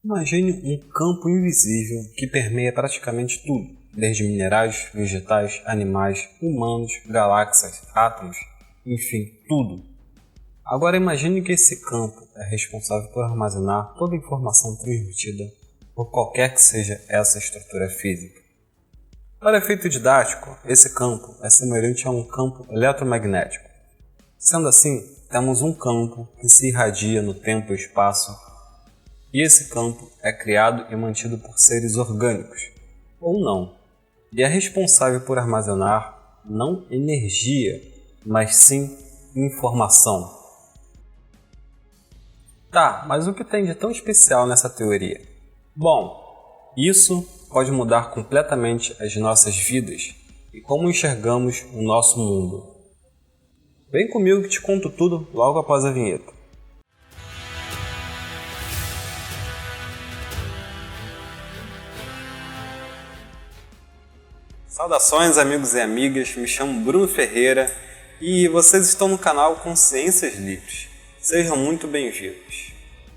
Imagine um campo invisível que permeia praticamente tudo, desde minerais, vegetais, animais, humanos, galáxias, átomos, enfim, tudo. Agora imagine que esse campo é responsável por armazenar toda a informação transmitida por qualquer que seja essa estrutura física. Para efeito didático, esse campo é semelhante a um campo eletromagnético. Sendo assim, temos um campo que se irradia no tempo e espaço, e esse campo é criado e mantido por seres orgânicos, ou não, e é responsável por armazenar não energia, mas sim informação. Tá, mas o que tem de tão especial nessa teoria? Bom, isso pode mudar completamente as nossas vidas e como enxergamos o nosso mundo. Vem comigo que te conto tudo logo após a vinheta. Saudações amigos e amigas, me chamo Bruno Ferreira e vocês estão no canal Consciências Livres. Sejam muito bem-vindos.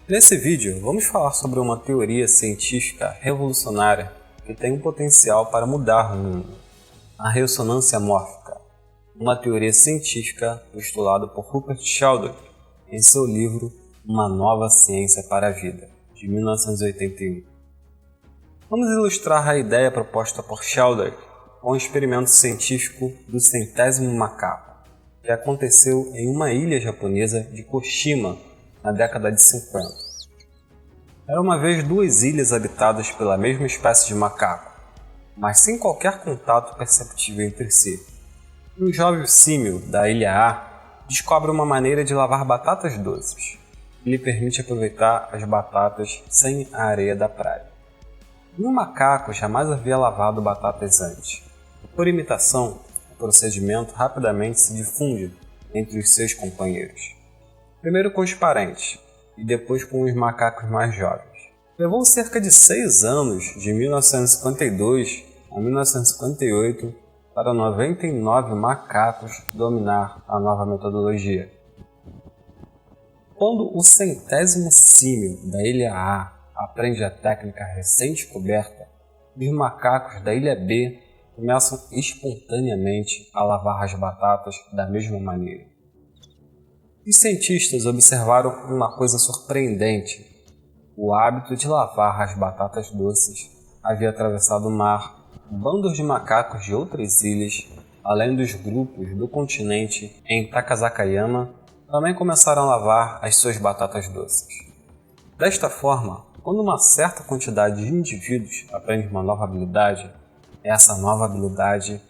Nesse vídeo vamos falar sobre uma teoria científica revolucionária que tem um potencial para mudar o mundo, a ressonância mórfica, uma teoria científica postulada por Rupert Sheldrake em seu livro Uma Nova Ciência para a Vida, de 1981. Vamos ilustrar a ideia proposta por Sheldrake com um experimento científico do 100º macaco, que aconteceu em uma ilha japonesa de Koshima na década de 50. Era uma vez duas ilhas habitadas pela mesma espécie de macaco, mas sem qualquer contato perceptível entre si. Um jovem símio da ilha A descobre uma maneira de lavar batatas doces, que lhe permite aproveitar as batatas sem a areia da praia. Um macaco jamais havia lavado batatas antes. Por imitação, o procedimento rapidamente se difunde entre os seus companheiros. Primeiro com os parentes, e depois com os macacos mais jovens. Levou cerca de 6 anos, de 1952 a 1958, para 99 macacos dominar a nova metodologia. Quando o 100º símio da ilha A aprende a técnica recém-descoberta, os macacos da ilha B começam espontaneamente a lavar as batatas da mesma maneira. Os cientistas observaram uma coisa surpreendente. O hábito de lavar as batatas doces havia atravessado o mar. Bandos de macacos de outras ilhas, além dos grupos do continente em Takasakayama, também começaram a lavar as suas batatas doces. Desta forma, quando uma certa quantidade de indivíduos aprende uma nova habilidade, essa nova habilidade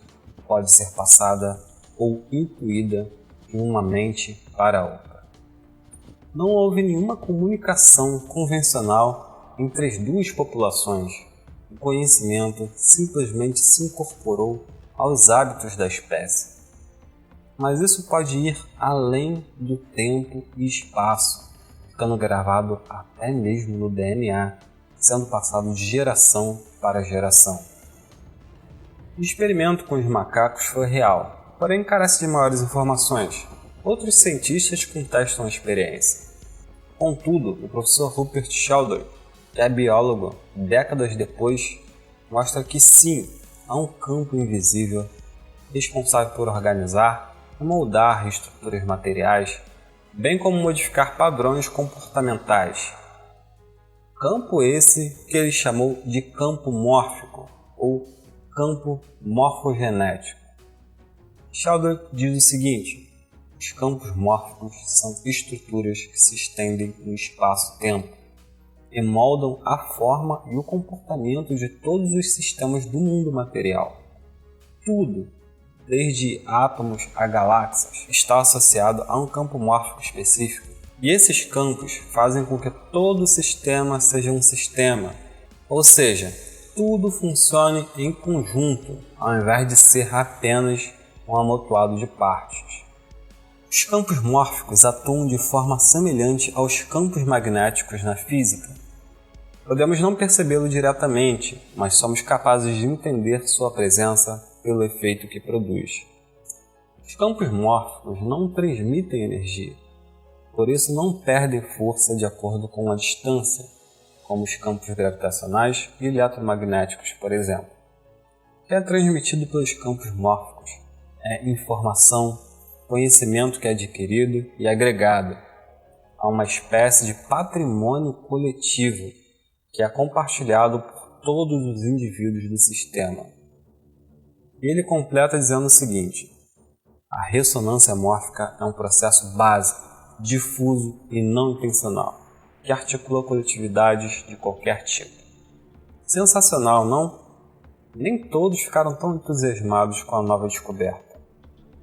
pode ser passada ou intuída de uma mente para outra. Não houve nenhuma comunicação convencional entre as duas populações. O conhecimento simplesmente se incorporou aos hábitos da espécie. Mas isso pode ir além do tempo e espaço, ficando gravado até mesmo no DNA, sendo passado de geração para geração. O experimento com os macacos foi real, porém carece de maiores informações. Outros cientistas contestam a experiência. Contudo, o professor Rupert Sheldrake, que é biólogo, décadas depois, mostra que sim, há um campo invisível responsável por organizar e moldar estruturas materiais, bem como modificar padrões comportamentais. Campo esse que ele chamou de campo mórfico ou campo morfogenético. Sheldrake diz o seguinte: os campos mórficos são estruturas que se estendem no espaço-tempo e moldam a forma e o comportamento de todos os sistemas do mundo material. Tudo, desde átomos a galáxias, está associado a um campo mórfico específico. E esses campos fazem com que todo sistema seja um sistema, ou seja, tudo funcione em conjunto, ao invés de ser apenas um amontoado de partes. Os campos mórficos atuam de forma semelhante aos campos magnéticos na física. Podemos não percebê-lo diretamente, mas somos capazes de entender sua presença pelo efeito que produz. Os campos mórficos não transmitem energia, por isso não perdem força de acordo com a distância. como os campos gravitacionais e eletromagnéticos, por exemplo, que é transmitido pelos campos mórficos. É informação, conhecimento que é adquirido e agregado a uma espécie de patrimônio coletivo que é compartilhado por todos os indivíduos do sistema. E ele completa dizendo o seguinte: a ressonância mórfica é um processo básico, difuso e não intencional, que articula coletividades de qualquer tipo. Sensacional, não? Nem todos ficaram tão entusiasmados com a nova descoberta.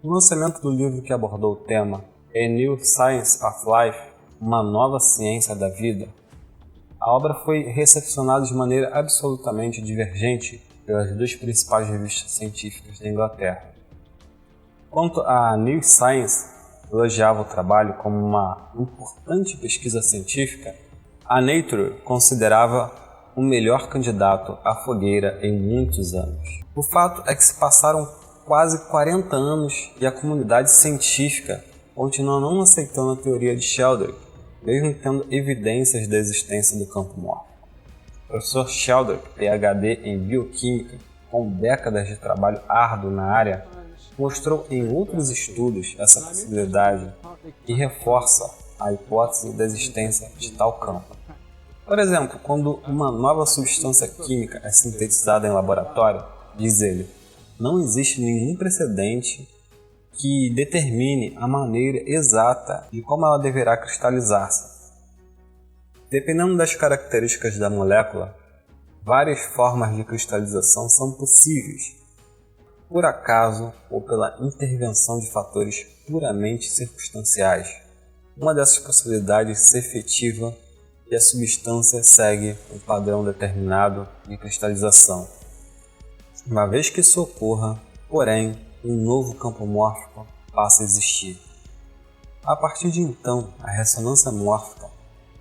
No lançamento do livro que abordou o tema, A New Science of Life, Uma Nova Ciência da Vida, a obra foi recepcionada de maneira absolutamente divergente pelas duas principais revistas científicas da Inglaterra. Enquanto a New Science elogiava o trabalho como uma importante pesquisa científica, a Nature considerava o melhor candidato à fogueira em muitos anos. O fato é que se passaram quase 40 anos e a comunidade científica continua não aceitando a teoria de Sheldrake, mesmo tendo evidências da existência do campo mórfico. O professor Sheldrake, PhD em bioquímica, com décadas de trabalho árduo na área, mostrou em outros estudos essa possibilidade e reforça a hipótese da existência de tal campo. Por exemplo, quando uma nova substância química é sintetizada em laboratório, diz ele, não existe nenhum precedente que determine a maneira exata de como ela deverá cristalizar-se. Dependendo das características da molécula, várias formas de cristalização são possíveis, por acaso ou pela intervenção de fatores puramente circunstanciais. Uma dessas possibilidades se efetiva e a substância segue um padrão determinado de cristalização. Uma vez que isso ocorra, porém, um novo campo mórfico passa a existir. A partir de então, a ressonância mórfica,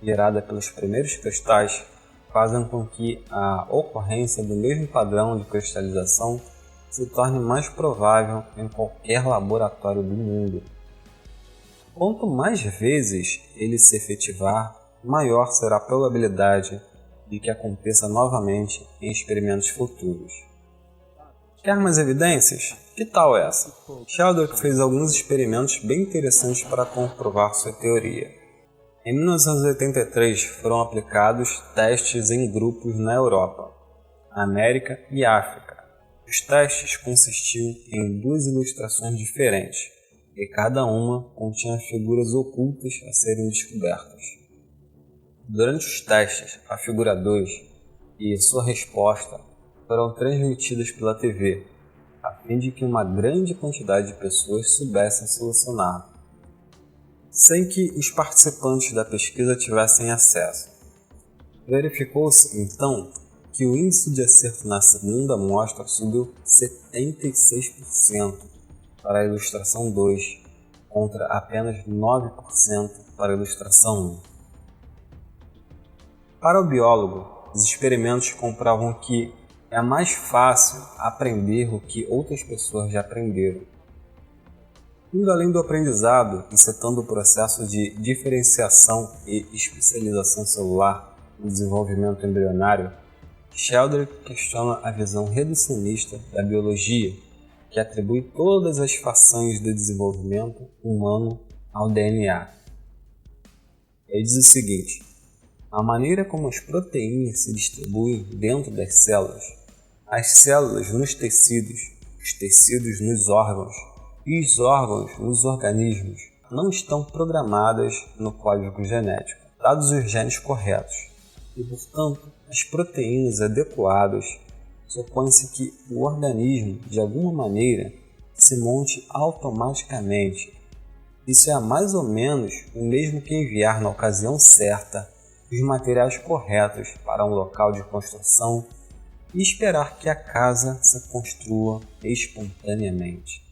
gerada pelos primeiros cristais, fazem com que a ocorrência do mesmo padrão de cristalização se torne mais provável em qualquer laboratório do mundo. Quanto mais vezes ele se efetivar, maior será a probabilidade de que aconteça novamente em experimentos futuros. Quer mais evidências? Que tal essa? Sheldrake fez alguns experimentos bem interessantes para comprovar sua teoria. Em 1983 foram aplicados testes em grupos na Europa, América e África. Os testes consistiam em duas ilustrações diferentes, e cada uma continha figuras ocultas a serem descobertas. Durante os testes, a figura 2 e sua resposta foram transmitidas pela TV, a fim de que uma grande quantidade de pessoas soubessem solucionar, sem que os participantes da pesquisa tivessem acesso. Verificou-se, então, que o índice de acerto na segunda amostra subiu 76% para a ilustração 2, contra apenas 9% para a ilustração 1. Para o biólogo, os experimentos comprovam que é mais fácil aprender o que outras pessoas já aprenderam. Indo além do aprendizado e citando o processo de diferenciação e especialização celular no desenvolvimento embrionário, Sheldrake questiona a visão reducionista da biologia, que atribui todas as façanhas do desenvolvimento humano ao DNA. Ele diz o seguinte: a maneira como as proteínas se distribuem dentro das células, as células nos tecidos, os tecidos nos órgãos e os órgãos nos organismos não estão programadas no código genético, dados os genes corretos, e, portanto, as proteínas adequadas supõe-se que o organismo, de alguma maneira, se monte automaticamente. Isso é mais ou menos o mesmo que enviar na ocasião certa os materiais corretos para um local de construção e esperar que a casa se construa espontaneamente.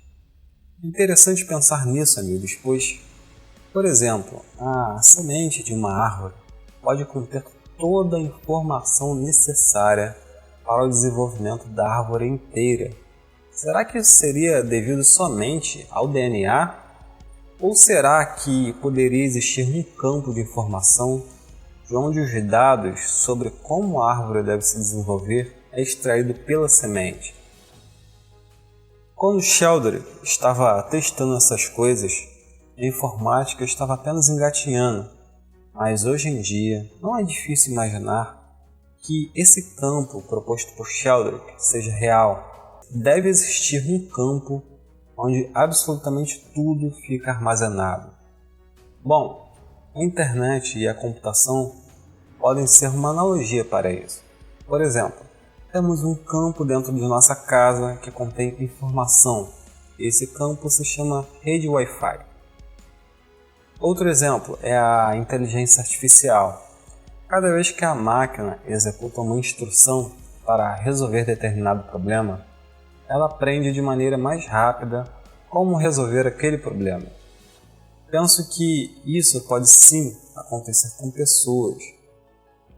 É interessante pensar nisso, amigos, pois, por exemplo, a semente de uma árvore pode conter toda a informação necessária para o desenvolvimento da árvore inteira. Será que isso seria devido somente ao DNA? Ou será que poderia existir um campo de informação de onde os dados sobre como a árvore deve se desenvolver é extraído pela semente. Quando Sheldon estava testando essas coisas, a informática estava apenas engatinhando, mas hoje em dia não é difícil imaginar que esse campo proposto por Sheldon seja real. Deve existir um campo onde absolutamente tudo fica armazenado. Bom, a internet e a computação podem ser uma analogia para isso. Por exemplo, temos um campo dentro de nossa casa que contém informação. Esse campo se chama rede Wi-Fi. Outro exemplo é a inteligência artificial. Cada vez que a máquina executa uma instrução para resolver determinado problema, ela aprende de maneira mais rápida como resolver aquele problema. Penso que isso pode sim acontecer com pessoas.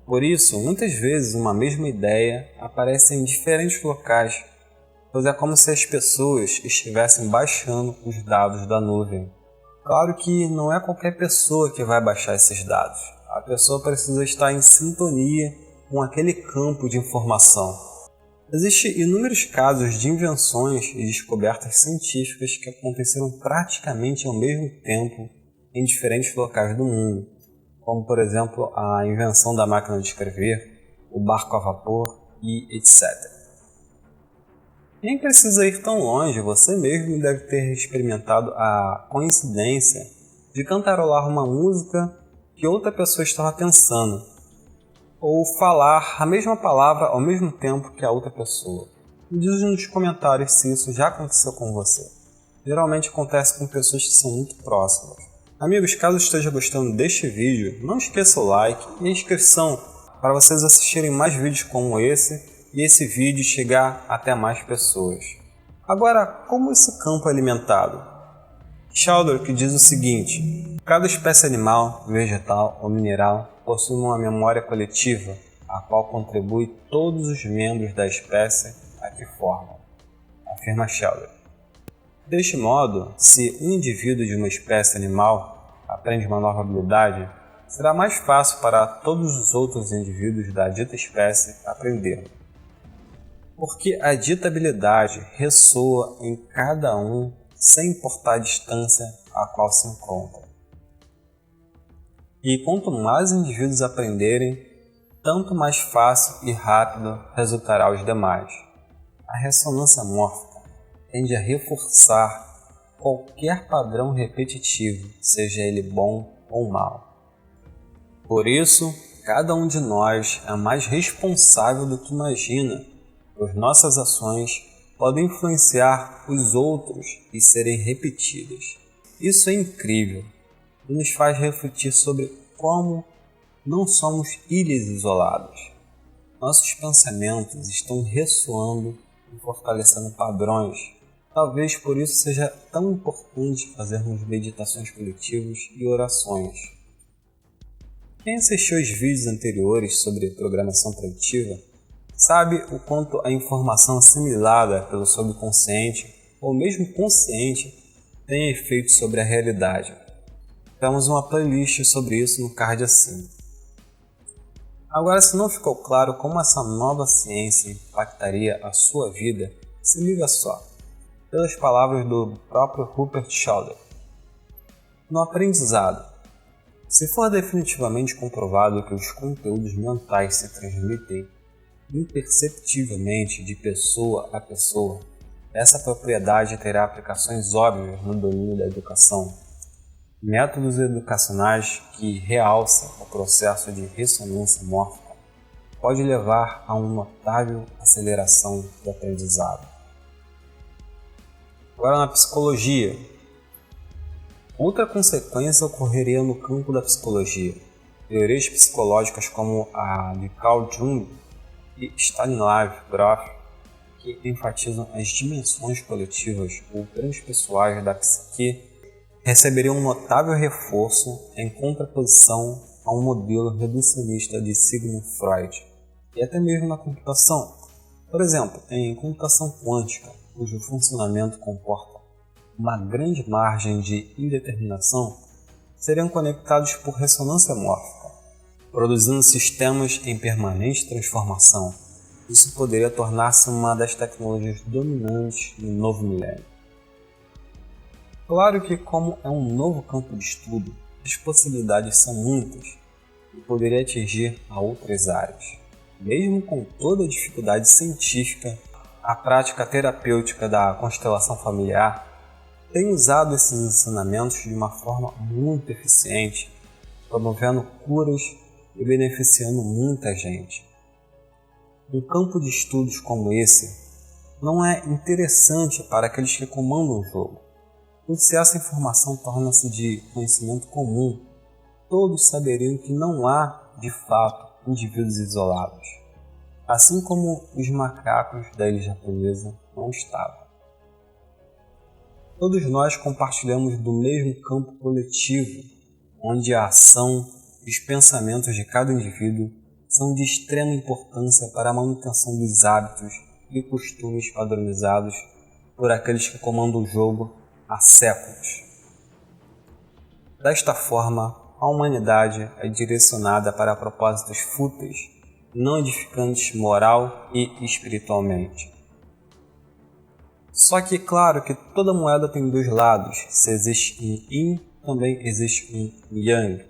Por isso, muitas vezes uma mesma ideia aparece em diferentes locais, pois é como se as pessoas estivessem baixando os dados da nuvem. Claro que não é qualquer pessoa que vai baixar esses dados. A pessoa precisa estar em sintonia com aquele campo de informação. Existem inúmeros casos de invenções e descobertas científicas que aconteceram praticamente ao mesmo tempo em diferentes locais do mundo, como por exemplo a invenção da máquina de escrever, o barco a vapor e etc. Nem precisa ir tão longe, você mesmo deve ter experimentado a coincidência de cantarolar uma música que outra pessoa estava pensando, ou falar a mesma palavra ao mesmo tempo que a outra pessoa. Me diz nos comentários se isso já aconteceu com você. Geralmente acontece com pessoas que são muito próximas. Amigos, caso esteja gostando deste vídeo, não esqueça o like e a inscrição para vocês assistirem mais vídeos como esse e esse vídeo chegar até mais pessoas. Agora, como esse campo é alimentado? Sheldon que diz o seguinte: cada espécie animal, vegetal ou mineral possui uma memória coletiva, a qual contribui todos os membros da espécie a que formam, afirma Sheldon. Deste modo, se um indivíduo de uma espécie animal aprende uma nova habilidade, será mais fácil para todos os outros indivíduos da dita espécie aprenderlo. Porque a dita habilidade ressoa em cada um sem importar a distância a qual se encontra. E quanto mais indivíduos aprenderem, tanto mais fácil e rápido resultará aos demais. A ressonância mórfica tende a reforçar qualquer padrão repetitivo, seja ele bom ou mau. Por isso, cada um de nós é mais responsável do que imagina, pois nossas ações podem influenciar os outros e serem repetidas. Isso é incrível e nos faz refletir sobre como não somos ilhas isoladas. Nossos pensamentos estão ressoando e fortalecendo padrões. Talvez por isso seja tão importante fazermos meditações coletivas e orações. Quem assistiu aos vídeos anteriores sobre programação preditiva sabe o quanto a informação assimilada pelo subconsciente ou mesmo consciente tem efeito sobre a realidade. Temos uma playlist sobre isso no card acima. Agora, se não ficou claro como essa nova ciência impactaria a sua vida, se liga só, pelas palavras do próprio Rupert Sheldrake. No aprendizado, se for definitivamente comprovado que os conteúdos mentais se transmitem imperceptivelmente de pessoa a pessoa, essa propriedade terá aplicações óbvias no domínio da educação. Métodos educacionais que realçam o processo de ressonância mórfica pode levar a uma notável aceleração do aprendizado. Agora, na psicologia, outra consequência ocorreria no campo da psicologia. Teorias psicológicas como a de Carl Jung e Stanislav Grof, que enfatizam as dimensões coletivas ou transpessoais da psique, receberiam um notável reforço em contraposição a um modelo reducionista de Sigmund Freud, e até mesmo na computação. Por exemplo, em computação quântica, cujo funcionamento comporta uma grande margem de indeterminação, seriam conectados por ressonância mórfica. produzindo sistemas em permanente transformação. Isso poderia tornar-se uma das tecnologias dominantes no novo milênio. Claro que, como é um novo campo de estudo, as possibilidades são muitas e poderia atingir a outras áreas. Mesmo com toda a dificuldade científica, a prática terapêutica da constelação familiar tem usado esses ensinamentos de uma forma muito eficiente, promovendo curas e beneficiando muita gente. Um campo de estudos como esse não é interessante para aqueles que comandam o jogo, pois se essa informação torna-se de conhecimento comum, todos saberiam que não há, de fato, indivíduos isolados, assim como os macacos da ilha japonesa não estavam. Todos nós compartilhamos do mesmo campo coletivo, onde a ação e os pensamentos de cada indivíduo são de extrema importância para a manutenção dos hábitos e costumes padronizados por aqueles que comandam o jogo há séculos. Desta forma, a humanidade é direcionada para propósitos fúteis, não edificantes moral e espiritualmente. Só que claro que toda moeda tem dois lados. Se existe um yin, também existe um yang.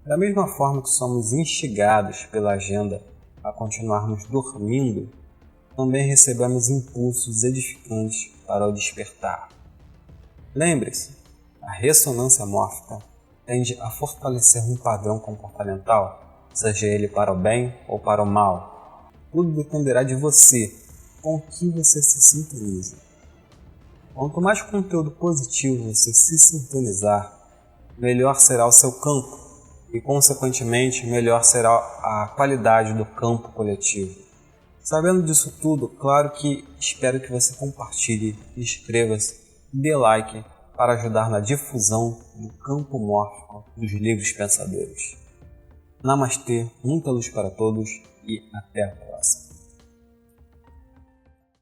Da mesma forma que somos instigados pela agenda a continuarmos dormindo, também recebemos impulsos edificantes para o despertar. Lembre-se, a ressonância mórfica tende a fortalecer um padrão comportamental, seja ele para o bem ou para o mal. Tudo dependerá de você, com o que você se sintoniza. Quanto mais conteúdo positivo você se sintonizar, melhor será o seu campo e, consequentemente, melhor será a qualidade do campo coletivo. Sabendo disso tudo, claro que espero que você compartilhe, inscreva-se e dê like para ajudar na difusão do campo mórfico dos livros pensadores. Namastê, muita luz para todos e até a próxima.